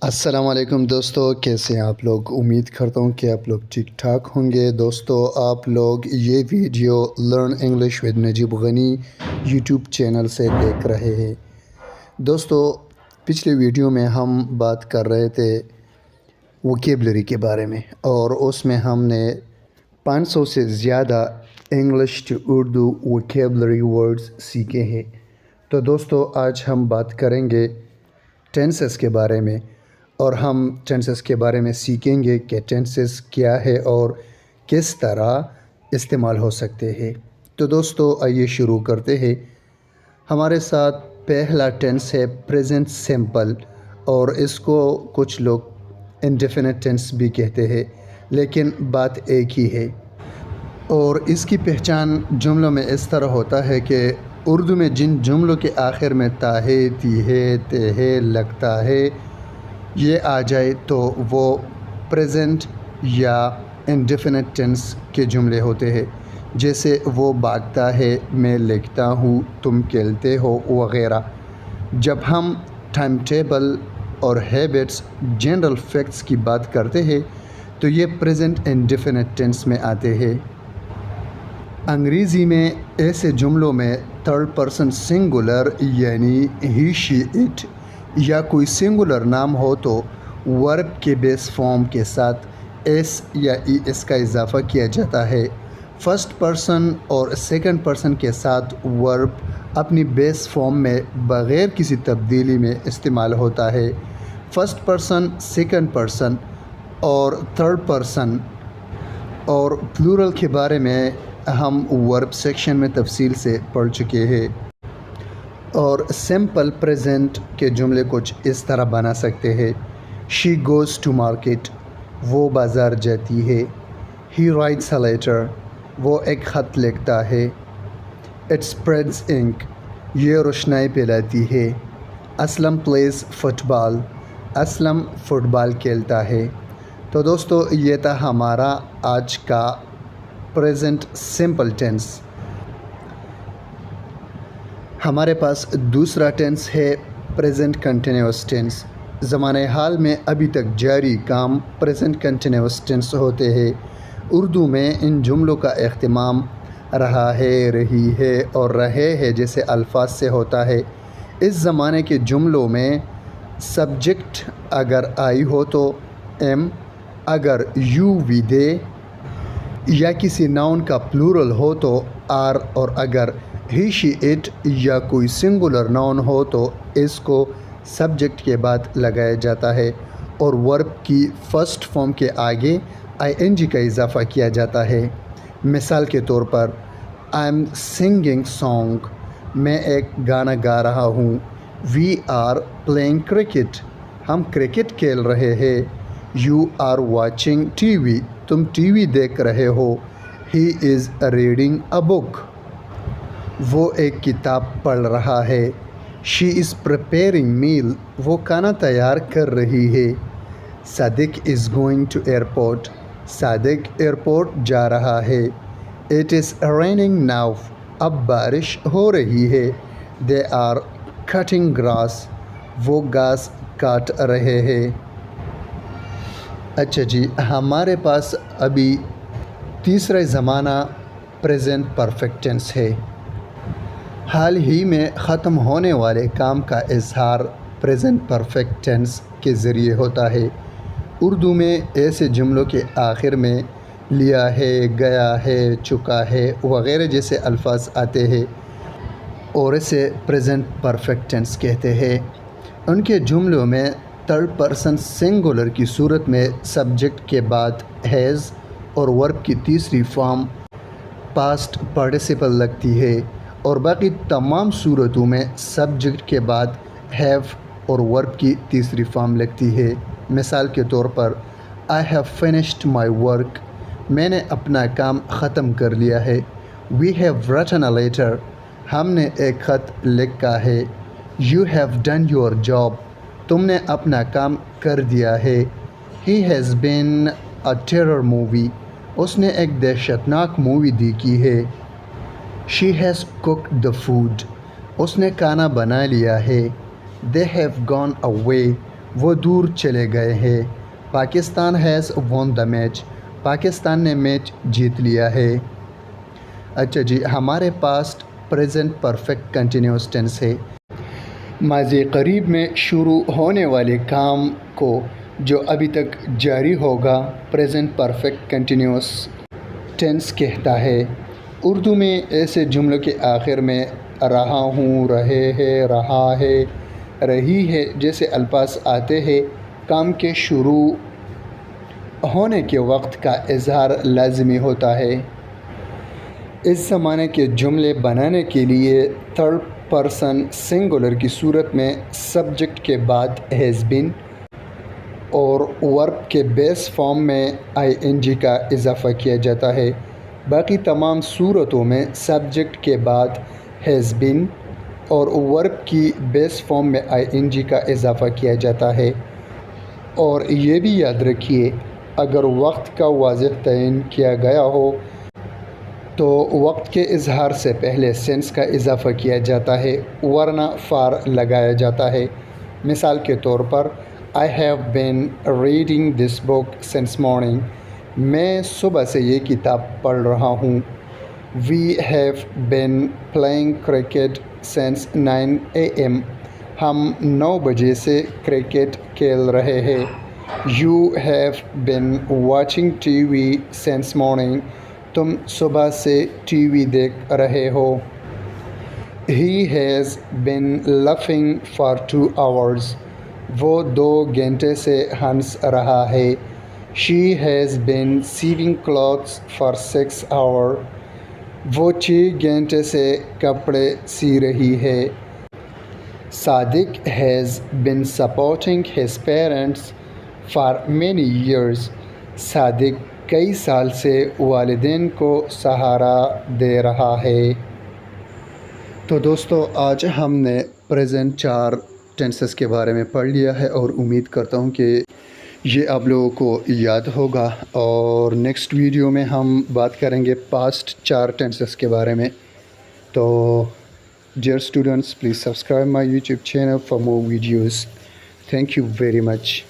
السلام علیکم دوستو، کیسے ہیں آپ لوگ؟ امید کرتا ہوں کہ آپ لوگ ٹھیک ٹھاک ہوں گے۔ دوستو، آپ لوگ یہ video learn English with Najeeb Ghani YouTube channel سے دیکھ رہے ہیں۔ دوستو، پچھلے ویڈیو میں ہم بات کر رہے تھے ووکیبلری کے بارے میں، اور اس میں ہم نے 500 سے زیادہ English to Urdu vocabulary words سیکھے ہیں۔ تو دوستو، آج ہم بات کریں گے ٹینسز کے بارے میں، اور ہم ٹینسز کے بارے میں سیکھیں گے کہ ٹینسز کیا ہے اور کس طرح استعمال ہو سکتے ہیں۔ تو دوستو، آئیے شروع کرتے ہیں۔ ہمارے ساتھ پہلا ٹینس ہے پریزنٹ سمپل، اور اس کو کچھ لوگ انڈیفینٹ ٹینس بھی کہتے ہیں، لیکن بات ایک ہی ہے۔ اور اس کی پہچان جملوں میں اس طرح ہوتا ہے کہ اردو میں جن جملوں کے آخر میں تا ہے، تی ہے، تے ہے لگتا ہے، یہ آ جائے تو وہ پریزنٹ یا انڈیفینٹ ٹینس کے جملے ہوتے ہیں، جیسے وہ بھاگتا ہے، میں لکھتا ہوں، تم کھیلتے ہو وغیرہ۔ جب ہم ٹائم ٹیبل اور ہیبٹس، جنرل فیکٹس کی بات کرتے ہیں تو یہ پریزنٹ انڈیفینٹ ٹینس میں آتے ہیں۔ انگریزی میں ایسے جملوں میں تھرڈ پرسن سنگولر یعنی ہی، شی، اٹ یا کوئی سنگولر نام ہو تو ورب کے بیس فارم کے ساتھ ایس یا ای ایس کا اضافہ کیا جاتا ہے۔ فرسٹ پرسن اور سیکنڈ پرسن کے ساتھ ورب اپنی بیس فارم میں بغیر کسی تبدیلی میں استعمال ہوتا ہے۔ فرسٹ پرسن، سیکنڈ پرسن اور تھرڈ پرسن اور پلورل کے بارے میں ہم ورب سیکشن میں تفصیل سے پڑھ چکے ہیں۔ اور سمپل پریزنٹ کے جملے کچھ اس طرح بنا سکتے ہیں: شی گوز ٹو مارکیٹ، وہ بازار جاتی ہے۔ ہی رائٹس اے لیٹر، وہ ایک خط لکھتا ہے۔ اٹ اسپریڈز انک، یہ روشنائی پھیلاتی ہے۔ Aslam please football, Aslam football کھیلتا ہے۔ تو دوستو، یہ تھا ہمارا آج کا پریزنٹ سمپل ٹینس۔ ہمارے پاس دوسرا ٹینس ہے پریزنٹ کنٹینیوس ٹینس۔ زمانہ حال میں ابھی تک جاری کام پریزنٹ کنٹینیوس ٹینس ہوتے ہیں۔ اردو میں ان جملوں کا اہتمام رہا ہے، رہی ہے اور رہے ہیں جیسے الفاظ سے ہوتا ہے۔ اس زمانے کے جملوں میں سبجیکٹ اگر آئی ہو تو ایم، اگر یو وی دے یا کسی ناؤن کا پلورل ہو تو آر، اور اگر ہی، شی، اٹ یا کوئی سنگولر ناؤن ہو تو اس کو سبجیکٹ کے بعد لگایا جاتا ہے، اور ورب کی فرسٹ فارم کے آگے آئی این جی کا اضافہ کیا جاتا ہے۔ مثال کے طور پر، آئی ایم سنگنگ سانگ، میں ایک گانا گا رہا ہوں۔ وی آر پلینگ کرکٹ، ہم کرکٹ کھیل رہے ہیں۔ You are watching T V, تم ٹی وی دیکھ رہے ہو۔ ہی از ریڈنگ اے بک، وہ ایک کتاب پڑھ رہا ہے۔ شی از پریپیئرنگ میل، وہ کھانا تیار کر رہی ہے۔ Sadiq is going to airport, Sadiq airport جا رہا ہے۔ اٹ از ریننگ ناؤ، اب بارش ہو رہی ہے۔ دے آر کٹنگ گراس، وہ گھاس کاٹ رہے ہیں۔ اچھا جی، ہمارے پاس ابھی تیسرا زمانہ پریزنٹ پرفیکٹ ٹینس ہے۔ حال ہی میں ختم ہونے والے کام کا اظہار پریزنٹ پرفیکٹ ٹینس کے ذریعے ہوتا ہے۔ اردو میں ایسے جملوں کے آخر میں لیا ہے، گیا ہے، چکا ہے وغیرہ جیسے الفاظ آتے ہیں، اور اسے پریزنٹ پرفیکٹ ٹینس کہتے ہیں۔ ان کے جملوں میں تھرڈ پرسن سنگولر کی صورت میں سبجیکٹ کے بعد ہیز اور ورب کی تیسری فارم پاسٹ پارٹیسپل لگتی ہے، اور باقی تمام صورتوں میں سبجیکٹ کے بعد ہیو اور ورب کی تیسری فارم لگتی ہے۔ مثال کے طور پر، I have finished my work, میں نے اپنا کام ختم کر لیا ہے۔ We have written a letter, ہم نے ایک خط لکھا ہے۔ You have done your job, تم نے اپنا کام کر دیا ہے۔ He has been a terror movie, اس نے ایک دہشت ناک مووی دیکھی ہے۔ She has cooked the food, اس نے کھانا بنا لیا ہے۔ دے ہیو گون اوے، وہ دور چلے گئے ہیں. Pakistan has one the match. Pakistan نے میچ جیت لیا ہے. اچھا جی، ہمارے پاس پریزنٹ پرفیکٹ کنٹینیوس ٹینس ہے. ماضی قریب میں شروع ہونے والے کام کو جو ابھی تک جاری ہوگا پریزنٹ پرفیکٹ کنٹینیوس ٹینس کہتا ہے. اردو میں ایسے جملوں کے آخر میں رہا ہوں، رہے ہے، رہا ہے، رہی ہے جیسے الفاظ آتے ہیں. کام کے شروع ہونے کے وقت کا اظہار لازمی ہوتا ہے. اس زمانے کے جملے بنانے کے لیے تھرڈ پرسن سنگولر کی صورت میں سبجیکٹ کے بعد ہیز بین اور ورب کے بیس فارم میں آئی این جی کا اضافہ کیا جاتا ہے. باقی تمام صورتوں میں سبجیکٹ کے بعد ہیز بین اور ورب کی بیس فارم میں آئی این جی کا اضافہ کیا جاتا ہے. اور یہ بھی یاد رکھیے، اگر وقت کا واضح تعین کیا گیا ہو تو وقت کے اظہار سے پہلے سینس کا اضافہ کیا جاتا ہے، ورنہ فار لگایا جاتا ہے. مثال کے طور پر I have been reading this book since morning. میں صبح سے یہ کتاب پڑھ رہا ہوں. We have been playing cricket since 9 AM. ہم 9 بجے سے کرکٹ کھیل رہے ہیں. You have been watching TV since morning. تم صبح سے ٹی وی دیکھ رہے ہو. He has been laughing for 2 hours. وہ 2 گھنٹے سے ہنس رہا ہے. She has been sewing clothes for 6 hours. وہ 6 گھنٹے سے کپڑے سی رہی ہے. صادق has been supporting his parents for many years. صادق کئی سال سے والدین کو سہارا دے رہا ہے. تو دوستو، آج ہم نے پریزنٹ 4 ٹینسز کے بارے میں پڑھ لیا ہے اور امید کرتا ہوں کہ یہ آپ لوگوں کو یاد ہوگا. اور نیکسٹ ویڈیو میں ہم بات کریں گے پاسٹ 4 ٹینسز کے بارے میں. تو dear students, please subscribe my YouTube channel for more videos. Thank you very much.